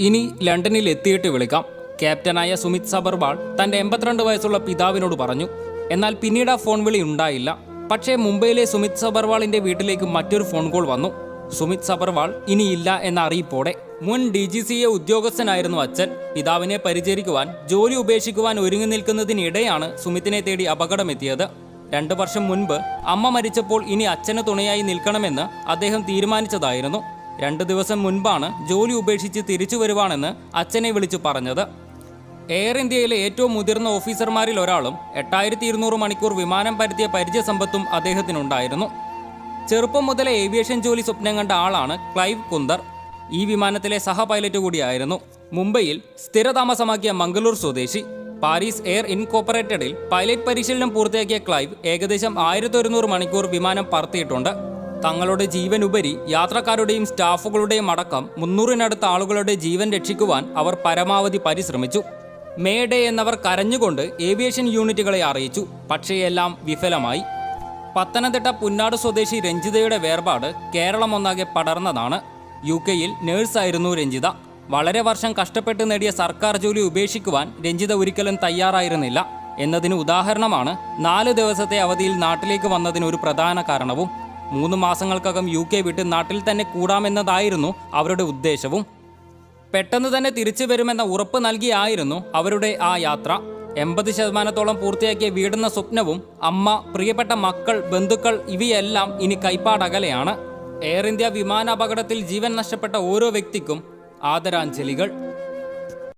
ഇനി ലണ്ടനിൽ എത്തിയിട്ട് വിളിക്കാം. ക്യാപ്റ്റനായ സുമിത് സബർവാൾ തന്റെ 82 വയസ്സുള്ള പിതാവിനോട് പറഞ്ഞു. എന്നാൽ പിന്നീട് ആ ഫോൺ വിളി ഉണ്ടായില്ല. പക്ഷേ മുംബൈയിലെ സുമിത് സബർവാളിന്റെ വീട്ടിലേക്ക് മറ്റൊരു ഫോൺ കോൾ വന്നു. സുമിത് സബർവാൾ ഇനിയില്ല എന്ന അറിയിപ്പോടെ. മുൻ DGCA ഉദ്യോഗസ്ഥനായിരുന്നു അച്ഛൻ. പിതാവിനെ പരിചരിക്കുവാൻ ജോലി ഉപേക്ഷിക്കുവാൻ ഒരുങ്ങി നിൽക്കുന്നതിനിടെയാണ് സുമിത്തിനെ തേടി അപകടമെത്തിയത്. 2 വർഷം മുൻപ് അമ്മ മരിച്ചപ്പോൾ ഇനി അച്ഛന് തുണയായി നിൽക്കണമെന്ന് അദ്ദേഹം തീരുമാനിച്ചതായിരുന്നു. 2 ദിവസം മുൻപാണ് ജോലി ഉപേക്ഷിച്ച് തിരിച്ചു വരുവാണെന്ന് അച്ഛനെ വിളിച്ചു പറഞ്ഞത്. എയർ ഇന്ത്യയിലെ ഏറ്റവും മുതിർന്ന ഓഫീസർമാരിൽ ഒരാളും 8200 മണിക്കൂർ വിമാനം പരത്തിയ പരിചയസമ്പത്തും അദ്ദേഹത്തിനുണ്ടായിരുന്നു. ചെറുപ്പം മുതലേ ഏവിയേഷൻ ജോലി സ്വപ്നം കണ്ട ആളാണ് ക്ലൈവ് കുന്ദർ. ഈ വിമാനത്തിലെ സഹ പൈലറ്റ് കൂടിയായിരുന്നു. മുംബൈയിൽ സ്ഥിരതാമസമാക്കിയ മംഗളൂർ സ്വദേശി. പാരീസ് എയർ ഇൻകോർപ്പറേറ്റഡിൽ പൈലറ്റ് പരിശീലനം പൂർത്തിയാക്കിയ ക്ലൈവ് ഏകദേശം 1100 മണിക്കൂർ വിമാനം പറത്തിയിട്ടുണ്ട്. തങ്ങളുടെ ജീവനുപരി യാത്രക്കാരുടെയും സ്റ്റാഫുകളുടെയും അടക്കം 300-നടുത്ത ആളുകളുടെ ജീവൻ രക്ഷിക്കുവാൻ അവർ പരമാവധി പരിശ്രമിച്ചു. മേഡേ എന്നവർ കരഞ്ഞുകൊണ്ട് ഏവിയേഷൻ യൂണിറ്റുകളെ അറിയിച്ചു. പക്ഷേ എല്ലാം വിഫലമായി. പത്തനംതിട്ട പുന്നാട് സ്വദേശി രഞ്ജിതയുടെ വേർപാട് കേരളം ഒന്നാകെ പടർന്നതാണ്. UK-യിൽ നേഴ്സായിരുന്നു രഞ്ജിത. വളരെ വർഷം കഷ്ടപ്പെട്ട് നേടിയ സർക്കാർ ജോലി ഉപേക്ഷിക്കുവാൻ രഞ്ജിത ഒരിക്കലും തയ്യാറായിരുന്നില്ല എന്നതിന് ഉദാഹരണമാണ് 4 ദിവസത്തെ അവധിയിൽ നാട്ടിലേക്ക് വന്നതിന് ഒരു പ്രധാന കാരണവും. 3 മാസങ്ങൾക്കകം UK വിട്ട് നാട്ടിൽ തന്നെ കൂടാമെന്നതായിരുന്നു അവരുടെ ഉദ്ദേശവും. പെട്ടെന്ന് തന്നെ തിരിച്ചു വരുമെന്ന ഉറപ്പ് നൽകിയായിരുന്നു അവരുടെ ആ യാത്ര. 80% പൂർത്തിയാക്കിയ വീടെന്ന സ്വപ്നവും അമ്മ, പ്രിയപ്പെട്ട മക്കൾ, ബന്ധുക്കൾ ഇവയെല്ലാം ഇനി കൈപ്പാടകലെയാണ്. എയർ ഇന്ത്യ വിമാന അപകടത്തിൽ ജീവൻ നഷ്ടപ്പെട്ട ഓരോ വ്യക്തിക്കും ആദരാഞ്ജലികൾ.